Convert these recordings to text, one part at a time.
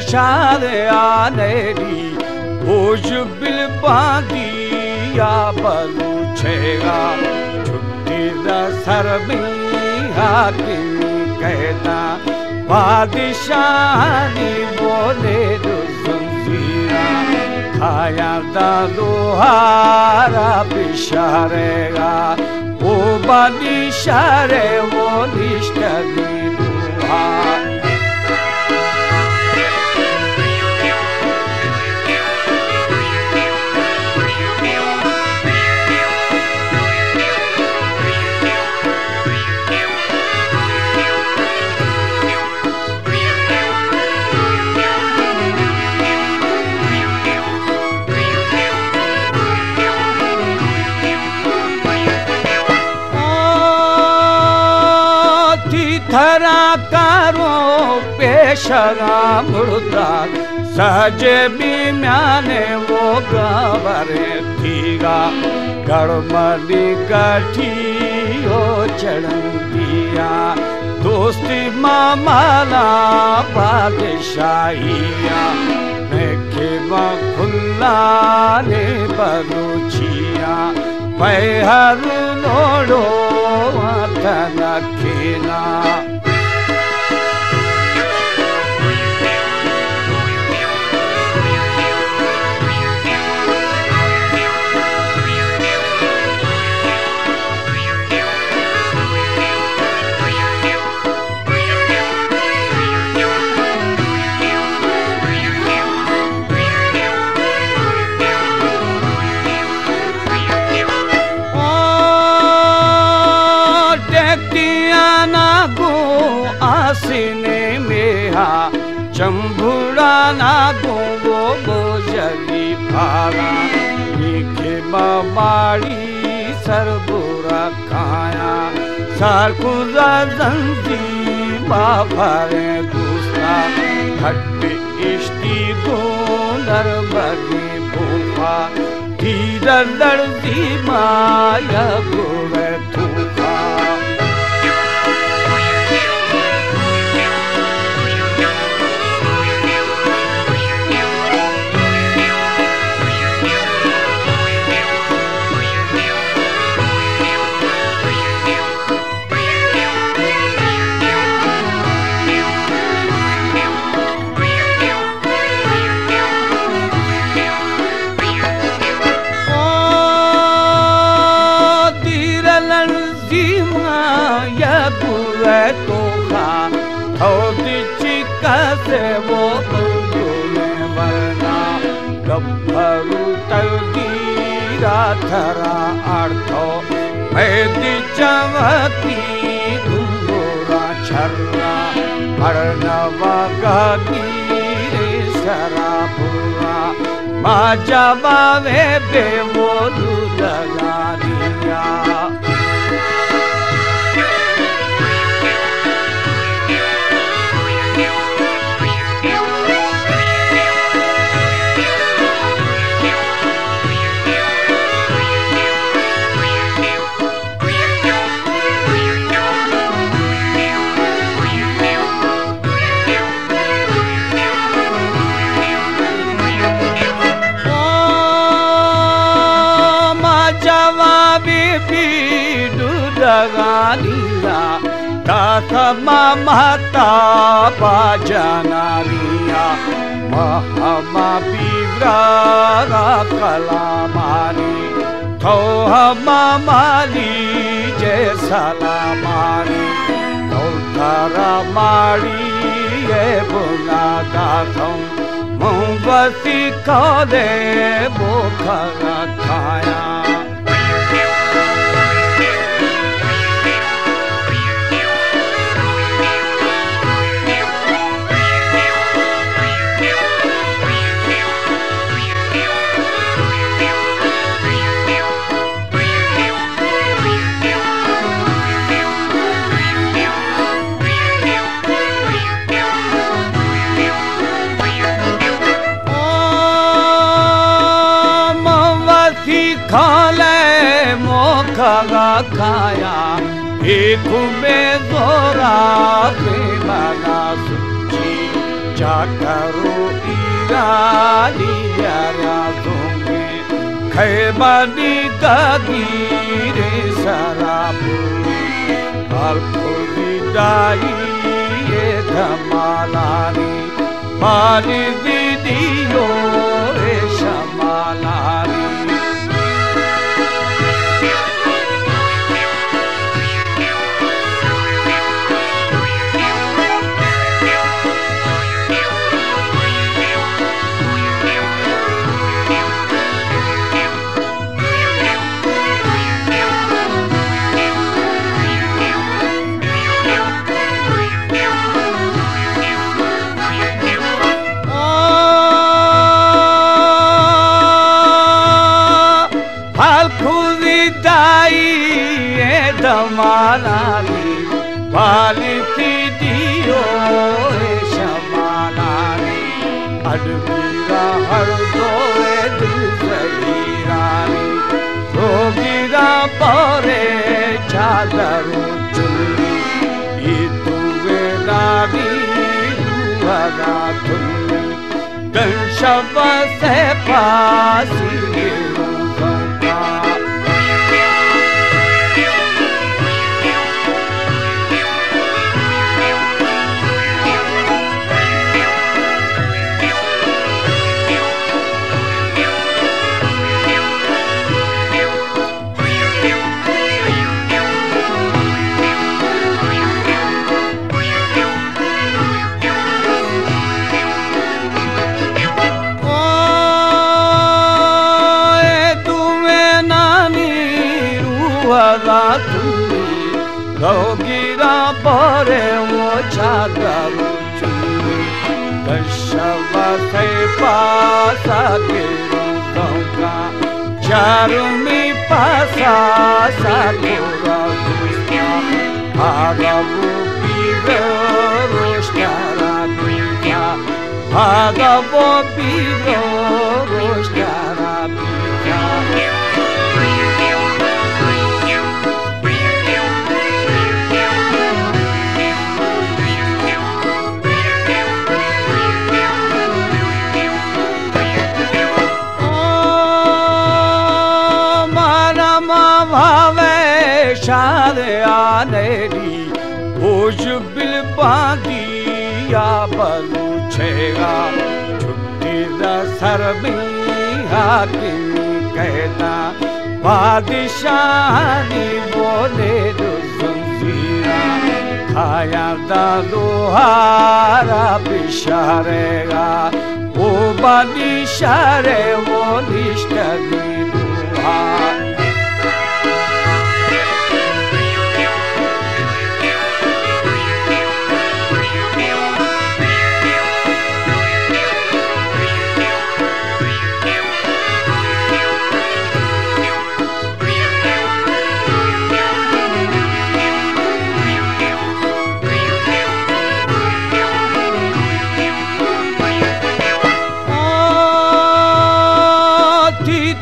shade aneri Oj bil bandi ya balu chega Chutti da sarbi hakimi कहता बादशाही बोले दुज़ंजीरा खाया दा लोहारा बिशारेगा वो बादशाह वो निष्ठनी लोहार थरा कारो पेशगा मुर्दा सहजे भी म्याने वो गवरे थीगा गड़मली गठी हो चढ़ंदिया दोस्ती मामाला बादशाहिया मेखे खुल्ला ने बलूचिया पैहर नोड़ो तना खेना आसीने मेहा चंबुड़ा ना गोगो बोझली भागा लिखे बाबाड़ी सरबुरा खाया सारकुजा जंदी बाफरे दूसरा हट्टी इश्ती गोंदर बगी भूखा धीर दर्दी माया गोवे थूखा से वो में वरना गब्बरू तलदीरा थरा अर्थो पैदी चवती धुंगोरा छर्रा अर्णवा गदीरे सरा बुरा बाजा बावे बेवोलू लगा दिया लगानिया ताथमा महता बाजनानिया महमा बिवरा कलामानी थो हमा माली जैसा लामानी थो तारा माली ये बुना दाथों मुंबती खोले वो खा खाया खाले मोखगा खाया एक में जोरा पे बना सुची Jakaru irani yara tungi Khaybani dagire sarabu Alpuri dai dhamalani Mani vidiyo shamalani Dhamalani Bali Pidiyo Shamalani Advira Hardo Edzairani Rogira Pare Chadaru Chuli Ituve Nagi Luharatuni Ganshava Se Pasi Rogira pare mo chadaru chuli Dashava se pasa kirunga Charumi pasa sakura gusta Bhagavu pira roshtara pita Bhagavu pira roshtara pita Shade aneri Boj bil bandiya balu chega Chutti da sarbi hakim कहता बादशाही बोले दो ज़ंजीरा खाया दा लोहारा बिशारेगा वो बादशाहे वो निष्ठगी लोहार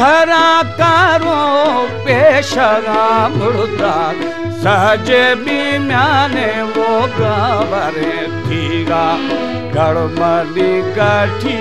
थरा करो पेशगा मुर्दा सहजे भी म्याने वो गवरे थीगा गड़मली गठी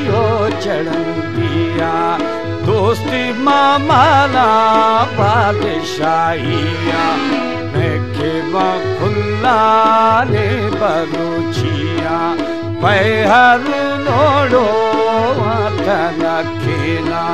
हो चढ़ंदिया दोस्ती मामाला बादशाहिया मैं खुल्ला ने बलूचिया पैहर नोड़ो तनखीना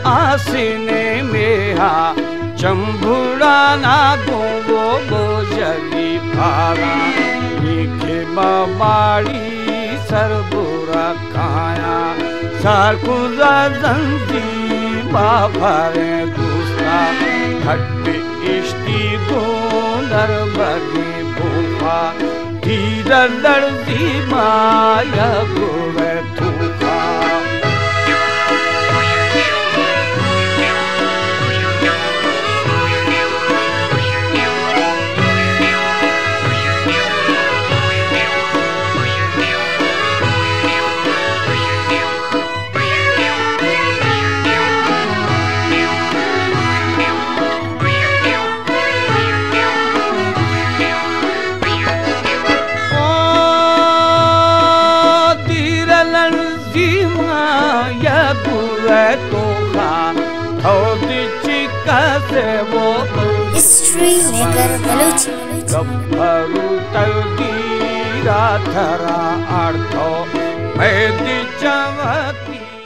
आसीने मेहा चंबुड़ा ना गो जली भारा लिखे बाड़ी सरबुरा खाया सारकुजा जंजी बाफरे दूसरा खट्टी इश्ती दो नर बगी भूफा दर्दी माया गुवे तुखा श्रीनगर बलूची गब्बरू तलदीरा थरा अर्थो मैं दिचवती